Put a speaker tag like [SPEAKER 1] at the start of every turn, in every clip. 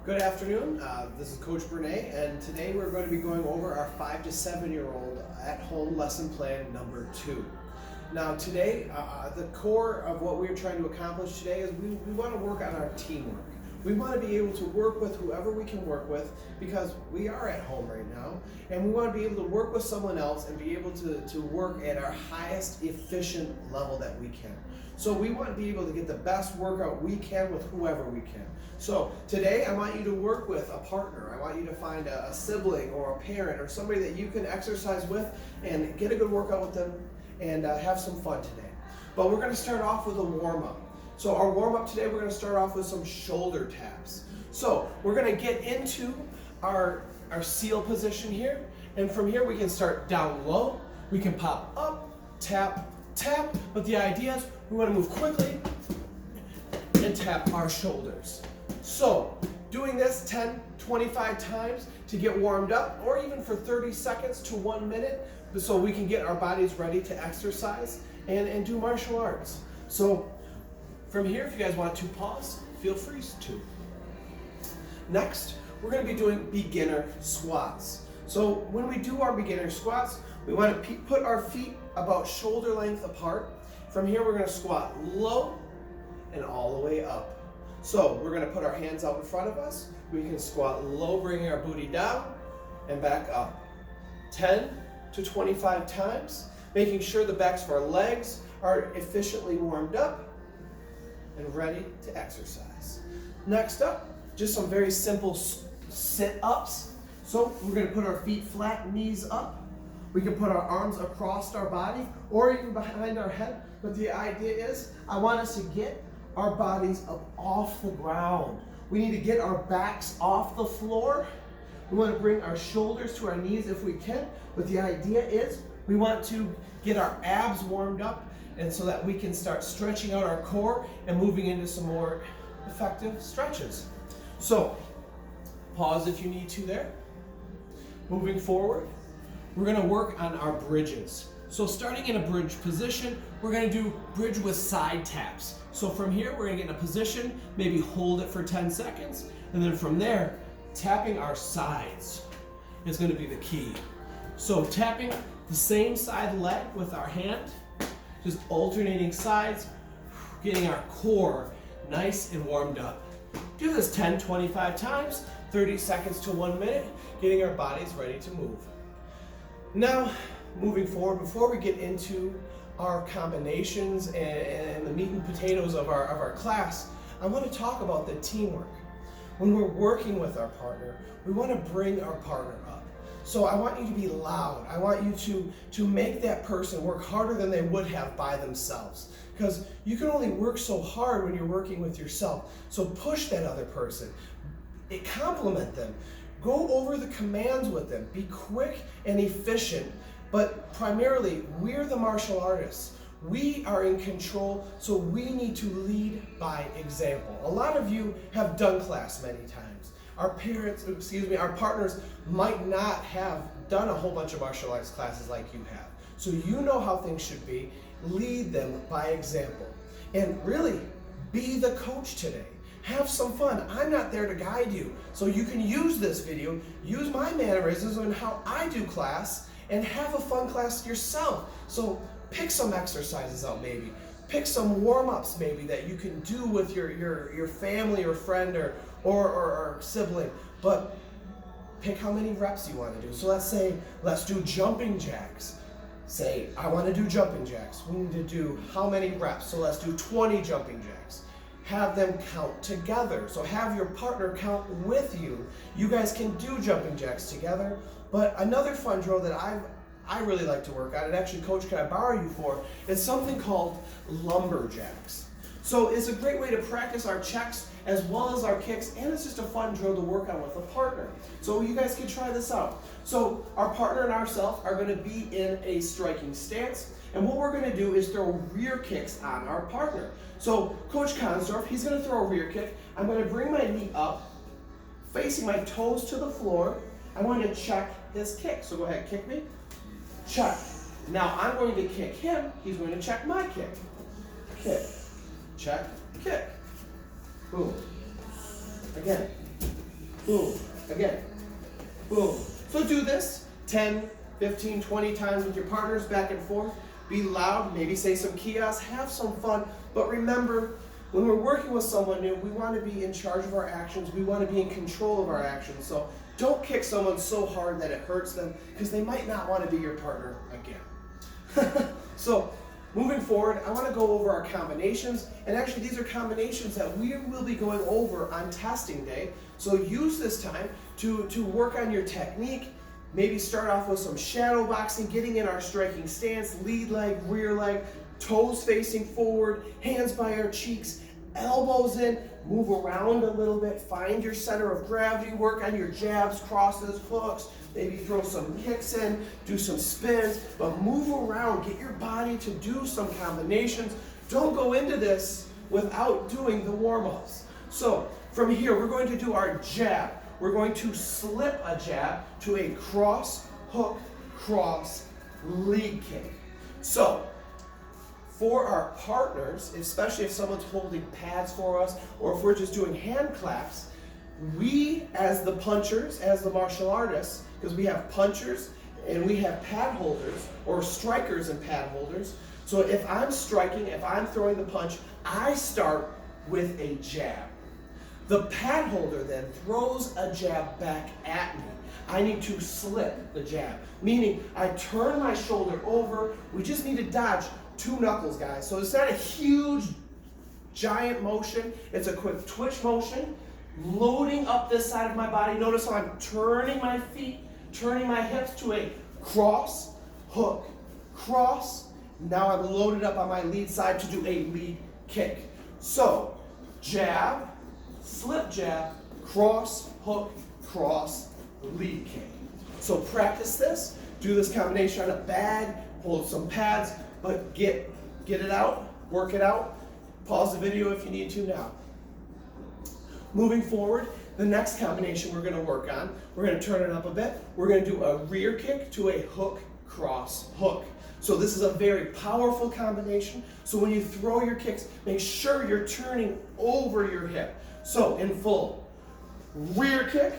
[SPEAKER 1] Good afternoon. This is Coach Bernay, and today we're going to be going over our 5 to 7-year-old at-home lesson plan number 2. Now today, the core of what we're trying to accomplish today is we want to work on our teamwork. We want to be able to work with whoever we can work with because we are at home right now, and we want to be able to work with someone else and be able to work at our highest efficient level that we can. So we want to be able to get the best workout we can with whoever we can. So today I want you to work with a partner. I want you to find a sibling or a parent or somebody that you can exercise with and get a good workout with them and have some fun today. But we're going to start off with a warm-up. So our warm-up today, we're going to start off with some shoulder taps. So we're going to get into our seal position here, and from here we can start down low. We can pop up, tap, tap, but the idea is we want to move quickly and tap our shoulders. So doing this 10, 25 times to get warmed up, or even for 30 seconds to 1 minute, so we can get our bodies ready to exercise and do martial arts. So from here, if you guys want to pause, feel free to. Next, we're going to be doing beginner squats. So when we do our beginner squats, we want to put our feet about shoulder length apart. From here, we're going to squat low and all the way up. So we're going to put our hands out in front of us. We can squat low, bringing our booty down and back up. 10 to 25 times, making sure the backs of our legs are efficiently warmed up and ready to exercise. Next up, just some very simple sit-ups. So we're going to put our feet flat, knees up. We can put our arms across our body or even behind our head. But the idea is, I want us to get our bodies up off the ground. We need to get our backs off the floor. We want to bring our shoulders to our knees if we can. But the idea is, we want to get our abs warmed up, and so that we can start stretching out our core and moving into some more effective stretches. So pause if you need to there. Moving forward, we're going to work on our bridges. So starting in a bridge position, we're going to do bridge with side taps. So from here, we're going to get in a position, maybe hold it for 10 seconds, and then from there, tapping our sides is going to be the key. So tapping the same side leg with our hand, just alternating sides, getting our core nice and warmed up. Do this 10, 25 times, 30 seconds to 1 minute, getting our bodies ready to move. Now, moving forward, before we get into our combinations and the meat and potatoes of our class, I want to talk about the teamwork. When we're working with our partner, we want to bring our partner up. So I want you to be loud. I want you to make that person work harder than they would have by themselves. Because you can only work so hard when you're working with yourself. So push that other person. Compliment them. Go over the commands with them. Be quick and efficient. But primarily, we're the martial artists. We are in control, so we need to lead by example. A lot of you have done class many times. Our partners might not have done a whole bunch of martial arts classes like you have. So you know how things should be. Lead them by example. And really, be the coach today. Have some fun. I'm not there to guide you. So you can use this video, use my mannerisms and how I do class, and have a fun class yourself. So pick some exercises out maybe. Pick some warm-ups maybe that you can do with your family or friend or sibling. But pick how many reps you want to do. So let's do jumping jacks. Say, I want to do jumping jacks. We need to do how many reps? So let's do 20 jumping jacks. Have them count together. So have your partner count with you. You guys can do jumping jacks together. But another fun drill that I really like to work on, and actually, Coach, can I borrow you for, is something called lumberjacks. So it's a great way to practice our checks as well as our kicks, and it's just a fun drill to work on with a partner. So you guys can try this out. So our partner and ourselves are going to be in a striking stance, and what we're going to do is throw rear kicks on our partner. So Coach Consdorf, he's going to throw a rear kick. I'm going to bring my knee up, facing my toes to the floor. I want to check his kick. So go ahead, kick me. Check. Now I'm going to kick him. He's going to check my kick. Kick. Check. Kick. Boom. Again. boom. Again, boom. So do this 10, 15, 20 times with your partners, back and forth. Be loud, maybe say some kiosks, have some fun. But remember, when we're working with someone new, we want to be in charge of our actions. We want to be in control of our actions. So don't kick someone so hard that it hurts them, because they might not want to be your partner again. So moving forward, I want to go over our combinations. And actually, these are combinations that we will be going over on testing day. So use this time to work on your technique. Maybe start off with some shadow boxing, getting in our striking stance, lead leg, rear leg, toes facing forward, hands by our cheeks, elbows in, move around a little bit, find your center of gravity, work on your jabs, crosses, hooks, maybe throw some kicks in, do some spins, but move around, get your body to do some combinations. Don't go into this without doing the warm-ups. So from here, we're going to do our jab. We're going to slip a jab to a cross, hook, cross, lead kick. So for our partners, especially if someone's holding pads for us, or if we're just doing hand claps, we as the punchers, as the martial artists, because we have punchers and we have pad holders, or strikers and pad holders. So if I'm striking, if I'm throwing the punch, I start with a jab. The pad holder then throws a jab back at me. I need to slip the jab, meaning I turn my shoulder over. We just need to dodge 2 knuckles, guys. So it's not a huge, giant motion. It's a quick twitch motion, loading up this side of my body. Notice how I'm turning my feet, turning my hips to a cross, hook, cross. Now I'm loaded up on my lead side to do a lead kick. So jab, slip jab, cross, hook, cross, lead kick. So practice this. Do this combination on a bag, hold some pads, but get it out, work it out. Pause the video if you need to now. Moving forward, the next combination we're going to work on, we're going to turn it up a bit. We're going to do a rear kick to a hook, cross, hook. So this is a very powerful combination. So when you throw your kicks, make sure you're turning over your hip. So in full, rear kick,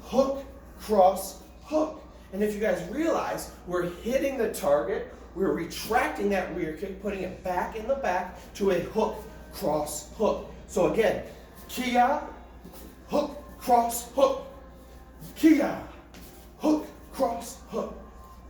[SPEAKER 1] hook, cross, hook. And if you guys realize, we're hitting the target, we're retracting that rear kick, putting it back in the back to a hook, cross, hook. So again, kia, hook, cross, hook. Kia, hook, cross, hook.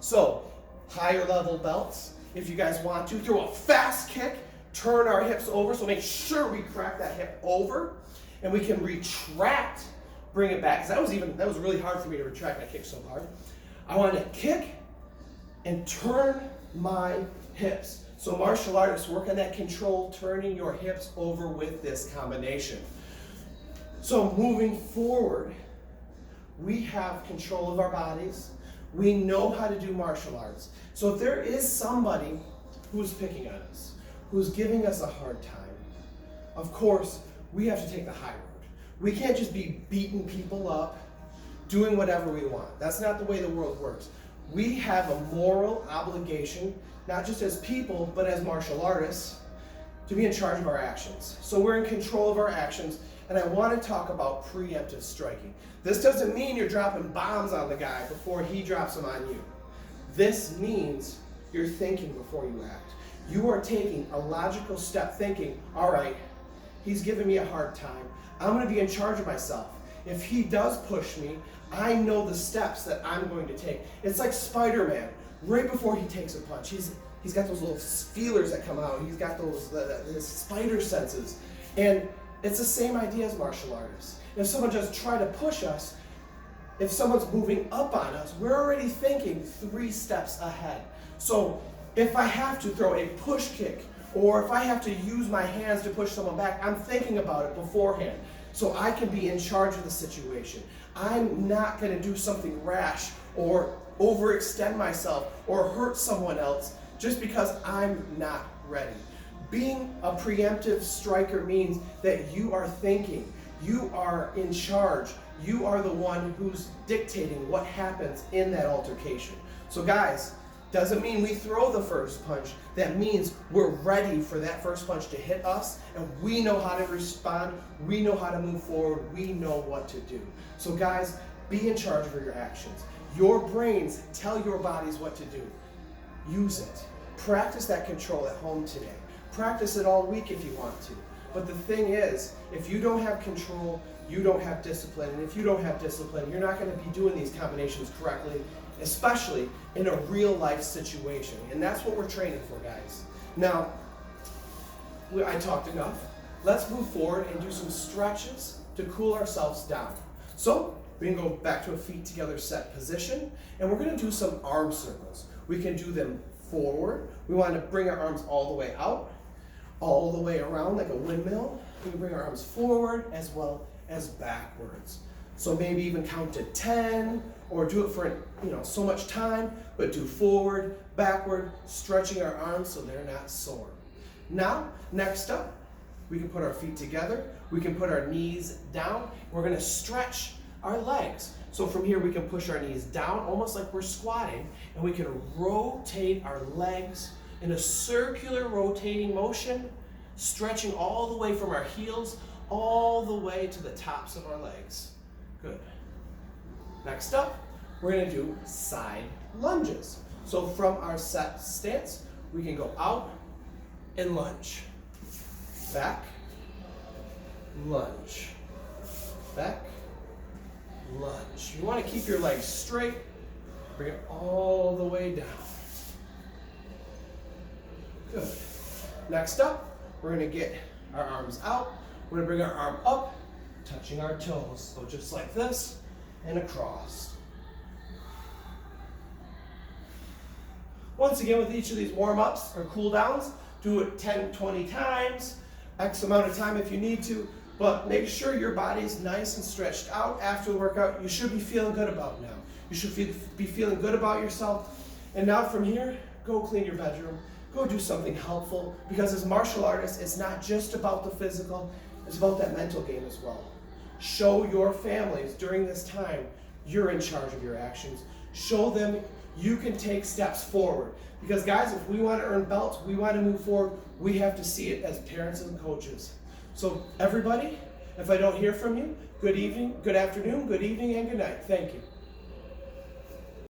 [SPEAKER 1] So higher level belts, if you guys want to, throw a fast kick, turn our hips over, so make sure we crack that hip over, and we can retract, bring it back, because that was really hard for me to retract. I kicked so hard. I want to kick and turn my hips. So martial artists, work on that control, turning your hips over with this combination. So moving forward, we have control of our bodies. We know how to do martial arts. So if there is somebody who's picking on us, who's giving us a hard time, of course, we have to take the high road. We can't just be beating people up, doing whatever we want. That's not the way the world works. We have a moral obligation, not just as people, but as martial artists, to be in charge of our actions. So we're in control of our actions, and I want to talk about preemptive striking. This doesn't mean you're dropping bombs on the guy before he drops them on you. This means you're thinking before you act. You are taking a logical step, thinking, all right, he's giving me a hard time. I'm going to be in charge of myself. If he does push me, I know the steps that I'm going to take. It's like Spider-Man. Right before he takes a punch, he's got those little feelers that come out. He's got those his spider senses. And it's the same idea as martial artists. If someone just try to push us, if someone's moving up on us, we're already thinking 3 steps ahead. So if I have to throw a push kick, or if I have to use my hands to push someone back, I'm thinking about it beforehand, so I can be in charge of the situation. I'm not going to do something rash or overextend myself or hurt someone else just because I'm not ready. Being a preemptive striker means that you are thinking, you are in charge, you are the one who's dictating what happens in that altercation. So guys, Doesn't mean we throw the first punch. That means we're ready for that first punch to hit us, and we know how to respond, we know how to move forward, we know what to do. So guys, be in charge of your actions. Your brains tell your bodies what to do. Use it. Practice that control at home today. Practice it all week if you want to. But the thing is, if you don't have control, you don't have discipline. And if you don't have discipline, you're not going to be doing these combinations correctly, especially in a real life situation. And that's what we're training for, guys. Now, I talked enough. Let's move forward and do some stretches to cool ourselves down. So we can go back to a feet together set position, and we're going to do some arm circles. We can do them forward. We want to bring our arms all the way out, all the way around like a windmill. We can bring our arms forward as well as backwards. So maybe even count to 10, or do it for so much time, but do forward, backward, stretching our arms so they're not sore. Now, next up, we can put our feet together. We can put our knees down. We're going to stretch our legs. So from here we can push our knees down almost like we're squatting, and we can rotate our legs in a circular rotating motion, stretching all the way from our heels all the way to the tops of our legs. Good. Next up, we're going to do side lunges. So from our set stance, we can go out and lunge. Back, lunge. Back, lunge. You want to keep your legs straight. Bring it all the way down. Good. Next up, we're going to get our arms out. We're going to bring our arm up, touching our toes. So just like this, and across. Once again, with each of these warm-ups or cool-downs, do it 10, 20 times, X amount of time if you need to, but make sure your body's nice and stretched out after the workout. You should be feeling good about now. You should be feeling good about yourself. And now from here, go clean your bedroom. Go do something helpful, because as martial artists, it's not just about the physical, it's about that mental game as well. Show your families during this time you're in charge of your actions. Show them you can take steps forward. Because guys, if we want to earn belts, we want to move forward, we have to see it as parents and coaches. So everybody, if I don't hear from you, good evening, good afternoon, good evening, and good night. Thank you.